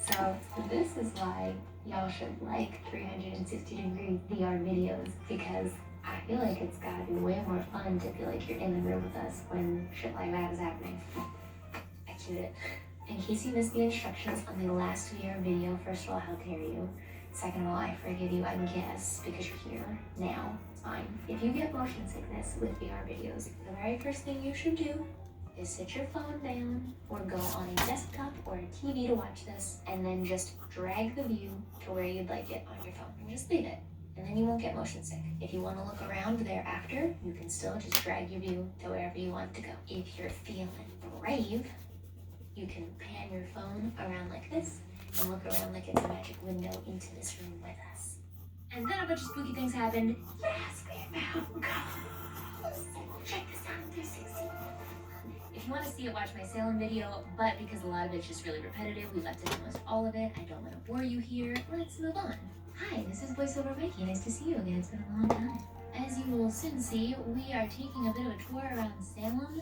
So this is why y'all should like 360-degree VR videos, because I feel like it's gotta be way more fun to feel like you're in the room with us when shit like that is happening. I cute it. In case you missed the instructions on the last VR video, first of all, how dare you? Second of all, I forgive you, I guess, because you're here now. It's fine. If you get motion sickness with VR videos, the very first thing you should do is sit your phone down or go on a desktop or a TV to watch this, and then just drag the view to where you'd like it on your phone. And just leave it, and then you won't get motion sick. If you want to look around thereafter, you can still just drag your view to wherever you want to go. If you're feeling brave, you can pan your phone around like this and look around like it's a magic window into this room with us. And then a bunch of spooky things happened. Yes, we found ghosts. Check this out in 360. If you want to see it, watch my Salem video, but because a lot of it's just really repetitive, we left in almost all of it. I don't want to bore you here. Let's move on. Hi, this is VoiceOver Mikey. Nice to see you again. It's been a long time. As you will soon see, we are taking a bit of a tour around Salem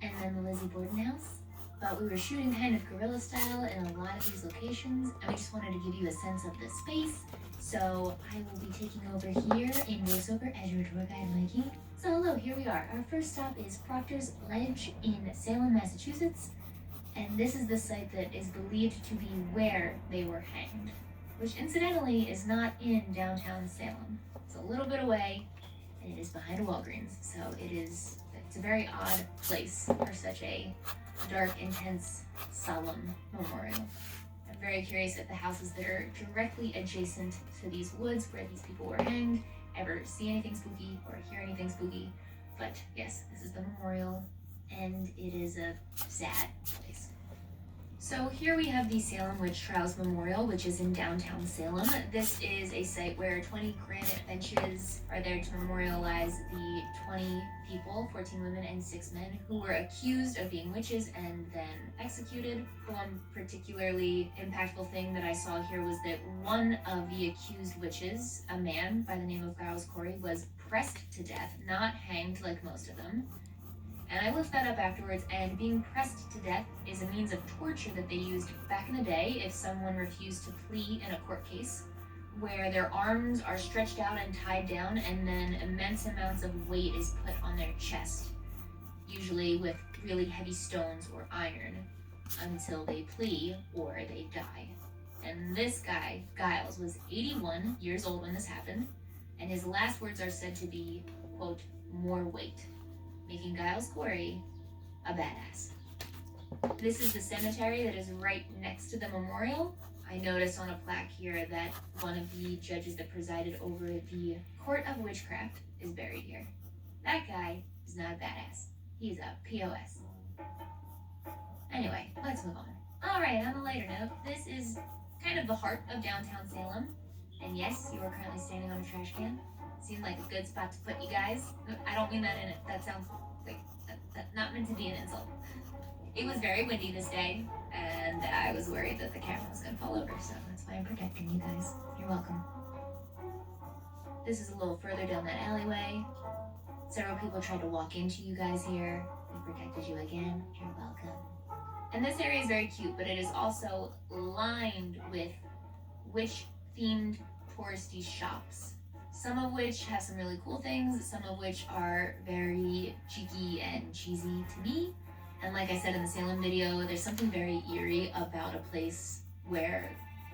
and then the Lizzie Borden house. But we were shooting kind of guerrilla style in a lot of these locations, and we just wanted to give you a sense of the space. So I will be taking over here in VoiceOver as your tour guide, Mikey. So hello, here we are. Our first stop is Proctor's Ledge in Salem, Massachusetts. And this is the site that is believed to be where they were hanged, which incidentally is not in downtown Salem. It's a little bit away, and it is behind a Walgreens. So it's a very odd place for such a dark, intense, solemn memorial. I'm very curious if the houses that are directly adjacent to these woods where these people were hanged ever see anything spooky or hear anything spooky. But yes, this is the memorial, and it is a sad place. So here we have the Salem Witch Trials Memorial, which is in downtown Salem. This is a site where 20 granite benches are there to memorialize the 20 people, 14 women and 6 men, who were accused of being witches and then executed. One particularly impactful thing that I saw here was that one of the accused witches, a man by the name of Giles Corey, was pressed to death, not hanged like most of them. And I looked that up afterwards, and being pressed to death is a means of torture that they used back in the day if someone refused to plea in a court case, where their arms are stretched out and tied down, and then immense amounts of weight is put on their chest, usually with really heavy stones or iron, until they plea or they die. And this guy, Giles, was 81 years old when this happened, and his last words are said to be, quote, "more weight," making Giles Corey a badass. This is the cemetery that is right next to the memorial. I noticed on a plaque here that one of the judges that presided over the Court of Witchcraft is buried here. That guy is not a badass. He's a POS. Anyway, let's move on. Alright, on a lighter note, this is kind of the heart of downtown Salem. And yes, you are currently standing on a trash can. Seemed like a good spot to put you guys. I don't mean that in it. That sounds like that's not meant to be an insult. It was very windy this day, and I was worried that the camera was going to fall over, so that's why I'm protecting you guys. You're welcome. This is a little further down that alleyway. Several people tried to walk into you guys here. We protected you again. You're welcome. And this area is very cute, but it is also lined with witch-themed touristy shops. Some of which have some really cool things, some of which are very cheeky and cheesy to me. And like I said in the Salem video, there's something very eerie about a place where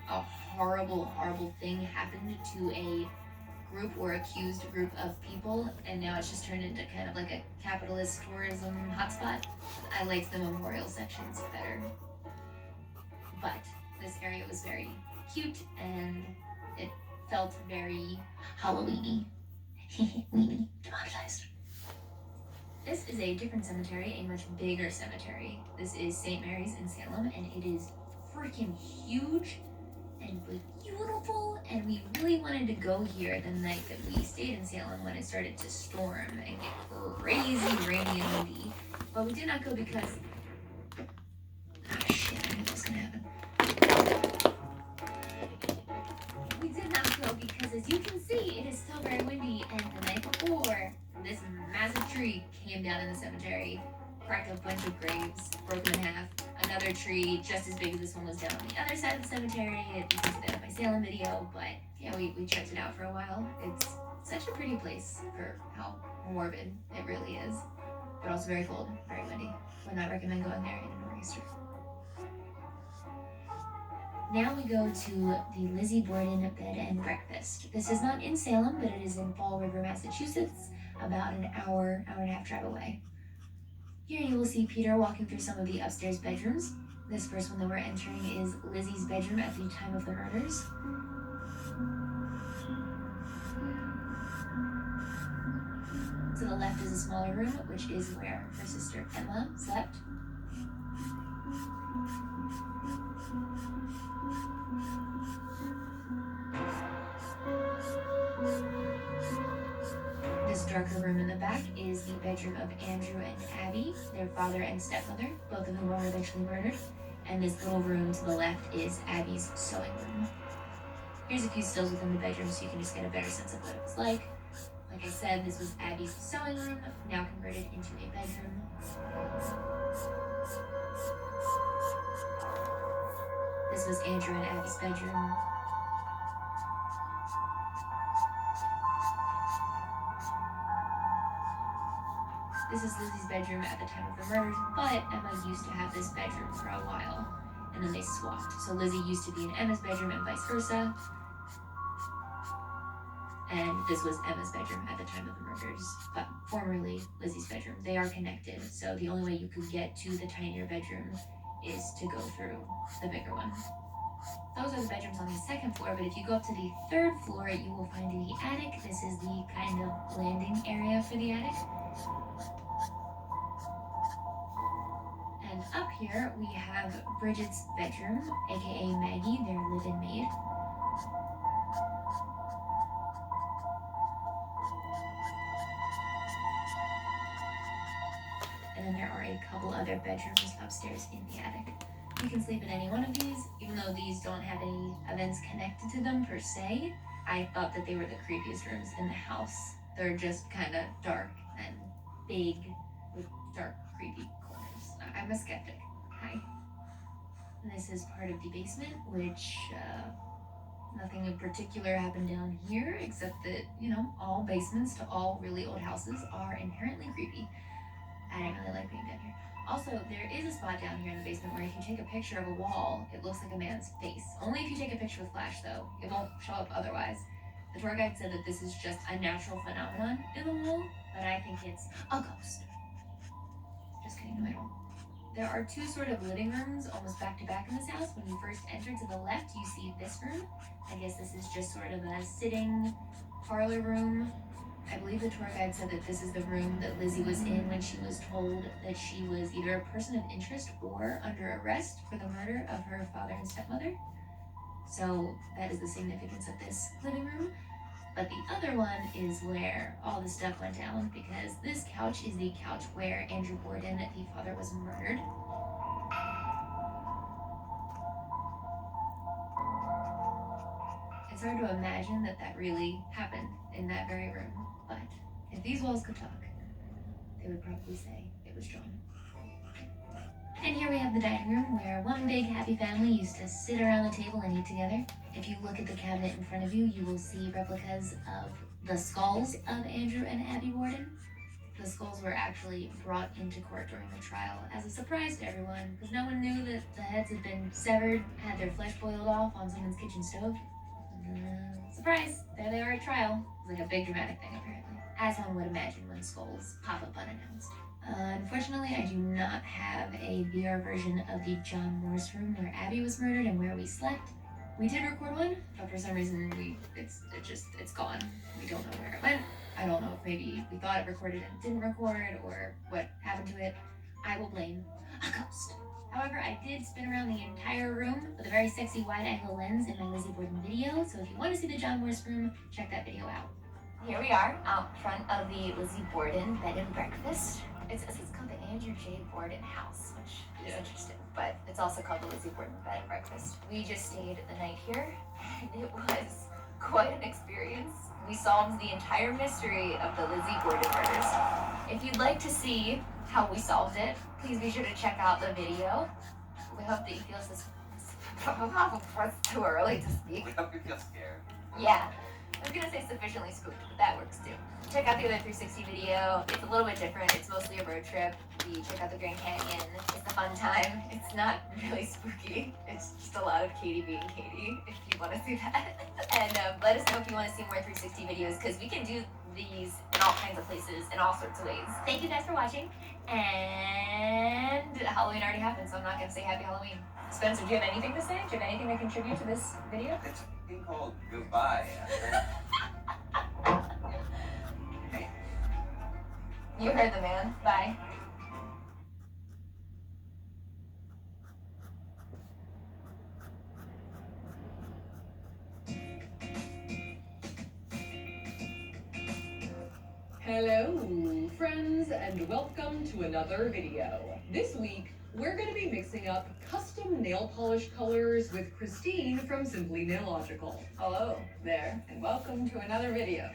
a horrible, horrible thing happened to a group or accused group of people, and now it's just turned into kind of like a capitalist tourism hotspot. I liked the memorial sections better. But this area was very cute, and it felt very Halloween-y. Weenie, demonetized. This is a different cemetery, a much bigger cemetery. This is St. Mary's in Salem, and it is freaking huge and beautiful, and we really wanted to go here the night that we stayed in Salem when it started to storm and get crazy rainy and windy. But we did not go because... ah, shit, I knew that was gonna happen. We did not go because, as you can see, it is still very windy, and the night before, this massive tree came down in the cemetery, cracked a bunch of graves, broke them in half. another tree just as big as this one was down on the other side of the cemetery. This is the My Salem video, but yeah, we checked it out for a while. It's such a pretty place for how morbid it really is, but also very cold, very windy. Would not recommend going there in a nor'easter. Now we go to the Lizzie Borden Bed and Breakfast. This is not in Salem, but it is in Fall River, Massachusetts, about an hour and a half drive away. Here you will see Peter walking through some of the upstairs bedrooms. This first one that we're entering is Lizzie's bedroom at the time of the murders. To the left is a smaller room, which is where her sister Emma slept. This darker room in the back is the bedroom of Andrew and Abby, their father and stepmother, both of whom were eventually murdered. And this little room to the left is Abby's sewing room. Here's a few stills within the bedroom so you can just get a better sense of what it was like. Like I said, this was Abby's sewing room, now converted into a bedroom. This was Andrew and Abby's bedroom. This is Lizzie's bedroom at the time of the murders, but Emma used to have this bedroom for a while, and then they swapped. So Lizzie used to be in Emma's bedroom and vice versa. And this was Emma's bedroom at the time of the murders, but formerly Lizzie's bedroom. They are connected, so the only way you could get to the tinier bedroom is to go through the bigger one. Those are the bedrooms on the second floor, but if you go up to the third floor, you will find the attic. This is the kind of landing area for the attic. And up here, we have Bridget's bedroom, aka Maggie, their live-in maid. And then there are a couple other bedrooms upstairs in the attic. You can sleep in any one of these, even though these don't have any events connected to them per se. I thought that they were the creepiest rooms in the house. They're just kind of dark and big with dark, creepy corners. I'm a skeptic. Hi. And this is part of the basement, which nothing in particular happened down here, except that, you know, all basements to all really old houses are inherently creepy. I didn't really like being down here. Also, there is a spot down here in the basement where if you take a picture of a wall, it looks like a man's face. Only if you take a picture with flash, though. It won't show up otherwise. The tour guide said that this is just a natural phenomenon in the wall, but I think it's a ghost. Just kidding, no, I don't. There are two sort of living rooms almost back to back in this house. When you first enter to the left, you see this room. I guess this is just sort of a sitting parlor room. I believe the tour guide said that this is the room that Lizzie was in when she was told that she was either a person of interest or under arrest for the murder of her father and stepmother. So that is the significance of this living room. But the other one is where all this stuff went down, because this couch is the couch where Andrew Borden, the father, was murdered. It's hard to imagine that that really happened in that very room, but if these walls could talk, they would probably say it was John. And here we have the dining room where one big happy family used to sit around the table and eat together. If you look at the cabinet in front of you, you will see replicas of the skulls of Andrew and Abby Borden. The skulls were actually brought into court during the trial as a surprise to everyone, because no one knew that the heads had been severed, had their flesh boiled off on someone's kitchen stove. Surprise! There they are at trial. It's like a big dramatic thing, apparently. As one would imagine when skulls pop up unannounced. Unfortunately, I do not have a VR version of the John Morse room where Abby was murdered and where we slept. We did record one, but for some reason it's gone. We don't know where it went. I don't know if maybe we thought it recorded and didn't record, or what happened to it. I will blame a ghost. However, I did spin around the entire room with a very sexy wide-angle lens in my Lizzie Borden video, so if you want to see the John Morse room, check that video out. Here we are, out front of the Lizzie Borden Bed and Breakfast. It's called the Andrew J. Borden House, which is interesting, but it's also called the Lizzie Borden Bed and Breakfast. We just stayed the night here, and it was quite an experience. We solved the entire mystery of the Lizzie Borden murders. If you'd like to see how we solved it, please be sure to check out the video. We hope that you feel it's too early to speak. We hope you feel scared. Yeah, I was gonna say sufficiently spooked, but that works too. Check out the other 360 video. It's a little bit different. It's mostly a road trip. We check out the Grand Canyon. It's a fun time. It's not really spooky. It's just a lot of Katie being Katie, if you want to see that. And let us know if you want to see more 360 videos, because we can do these in all kinds of places, in all sorts of ways. Thank you guys for watching. And Halloween already happened, so I'm not going to say Happy Halloween. Spencer, do you have anything to say? Do you have anything to contribute to this video? It's a thing called goodbye. You heard the man. Bye. Hello, friends, and welcome to another video. This week, we're going to be mixing up custom nail polish colors with Christine from Simply Nailogical. Hello there, and welcome to another video.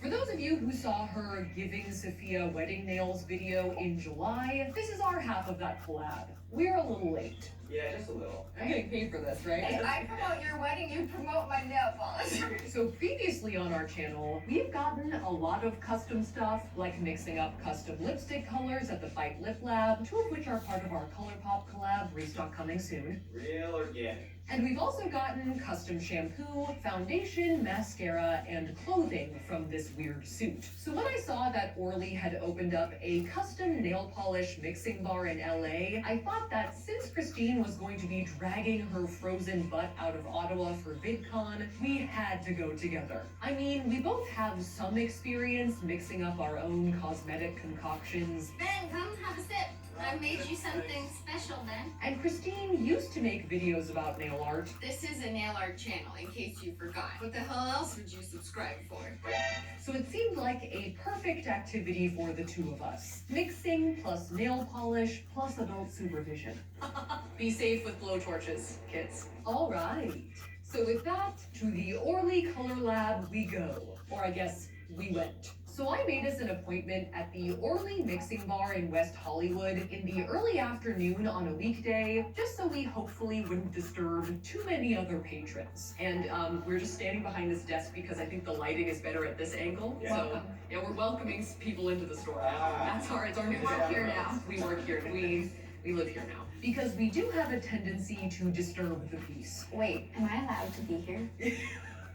For those of you who saw her Giving Sophia Wedding Nails video in July, this is our half of that collab. We're a little late. Yeah, just a little. I'm getting paid for this, right? Hey, I promote your wedding, you promote my nail polish. So previously on our channel, we've gotten a lot of custom stuff, like mixing up custom lipstick colors at the Fight Lip Lab, 2 of which are part of our ColourPop collab, restock coming soon. Real organic. And we've also gotten custom shampoo, foundation, mascara, and clothing from this weird suit. So when I saw that Orly had opened up a custom nail polish mixing bar in LA, I thought that since Christine was going to be dragging her frozen butt out of Ottawa for VidCon, we had to go together. I mean, we both have some experience mixing up our own cosmetic concoctions, Ben, come have a sip. I made you something special, Ben. and Christine used to make videos about nail art. This is a nail art channel, in case you forgot. What the hell else would you subscribe for? So it seemed like a perfect activity for the 2 of us. Mixing plus nail polish plus adult supervision. Be safe with blowtorches, kids. All right. So with that, to the Orly Color Lab we go. Or I guess we went. So I made us an appointment at the Orly Mixing Bar in West Hollywood in the early afternoon on a weekday, just so we hopefully wouldn't disturb too many other patrons. And we're just standing behind this desk because I think the lighting is better at this angle. Yeah. So yeah, we're welcoming people into the store now. It's our new work here now. We work here. We live here now. Because we do have a tendency to disturb the peace. Wait, am I allowed to be here?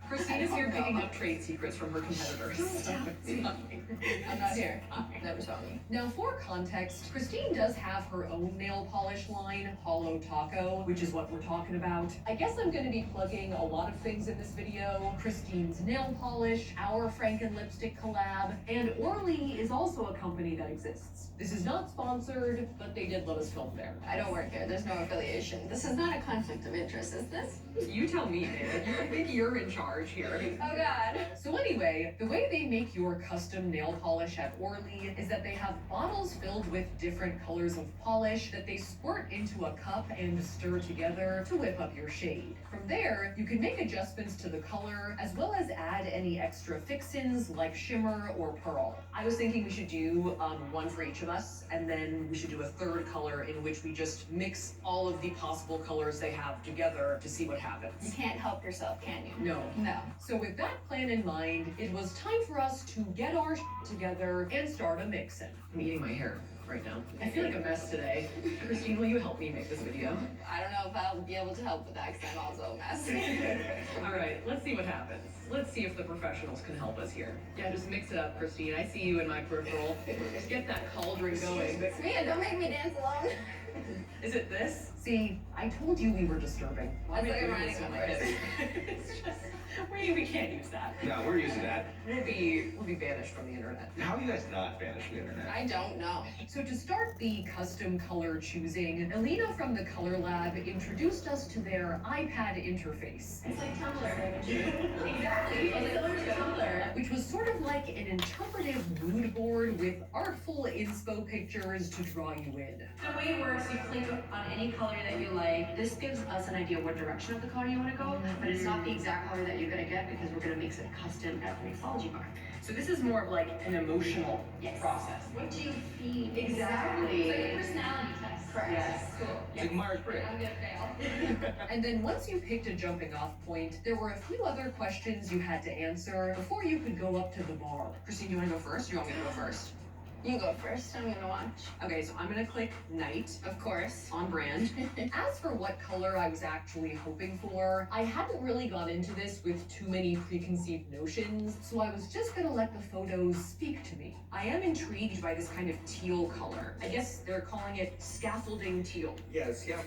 Christine is here picking up trade secrets from her competitors. I'm not here. Never saw me. Now, for context, Christine does have her own nail polish line, Hollow Taco, which is what we're talking about. I guess I'm going to be plugging a lot of things in this video. Christine's nail polish, our Franken lipstick collab, and Orly is also a company that exists. This is not sponsored, but they did let us film there. I don't work here. There's no affiliation. This is not a conflict of interest, is this? You tell me, David. I think you're in charge here. Oh God. So anyway, the way they make your custom nail polish at Orly is that they have bottles filled with different colors of polish that they squirt into a cup and stir together to whip up your shade. From there, you can make adjustments to the color as well as add any extra fixins like shimmer or pearl. I was thinking we should do one for each of us, and then we should do a third color in which we just mix all of the possible colors they have together to see what You happens. can't help yourself, can you? No. No. So with that plan in mind, it was time for us to get our together and start a mixin'. I'm eating my hair right now. I feel like a mess today. Christine, will you help me make this video? I don't know if I'll be able to help with that because I'm also a mess. All right, let's see what happens. Let's see if the professionals can help us here. Yeah, just mix it up, Christine. I see you in my peripheral. Just get that cauldron going. Mia, don't make me dance alone. Is it this? See, I told you we were disturbing. That's like a doing riding this a on my horse. hip. It's just, we can't use that. No, we're using that. We'll be banished from the internet. How are you guys not banished from the internet? I don't know. So to start the custom color choosing, Elena from the Color Lab introduced us to their iPad interface, It's like Tumblr. Exactly. It's similar to Tumblr. which was sort of like an interpretive mood board with artful inspo pictures to draw you in. The way it works works, you click on any color that you like. This gives us an idea what direction of the color you want to go, but it's not the exact color that you're going to get because we're going to mix it custom at the mixology bar. So this is more of like an emotional Yes. process. What do you feed? Exactly. It's like a personality test. Correct. Yes. Cool. It's like Myers-Briggs. I'm gonna fail. And then once you picked a jumping off point, there were a few other questions you had to answer before you could go up to the bar. Christine, do you want to go first or do you want me to go first? You go first. I'm gonna watch. Okay, so I'm gonna click night. Of course. On brand. As for what color I was actually hoping for, I hadn't really gone into this with too many preconceived notions, so I was just gonna let the photos speak to me. I am intrigued by this kind of teal color. I guess they're calling it scaffolding teal. Yes, yeah.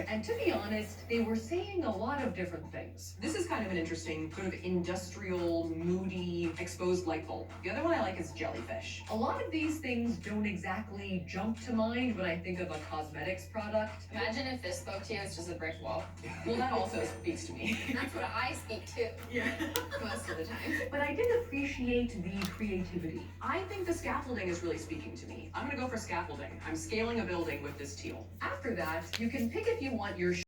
And to be honest, they were saying a lot of different things. This is kind of an interesting, sort of industrial, moody, exposed light bulb. The other one I like is jellyfish. A lot of these things don't exactly jump to mind when I think of a cosmetics product. Imagine if this spoke to you as just a brick wall. Well, that also speaks to me. That's what I speak to. Yeah. Most of the time. But I did appreciate the creativity. I think the scaffolding is really speaking to me. I'm gonna go for scaffolding. I'm scaling a building with this teal. After that, you can pick if you want your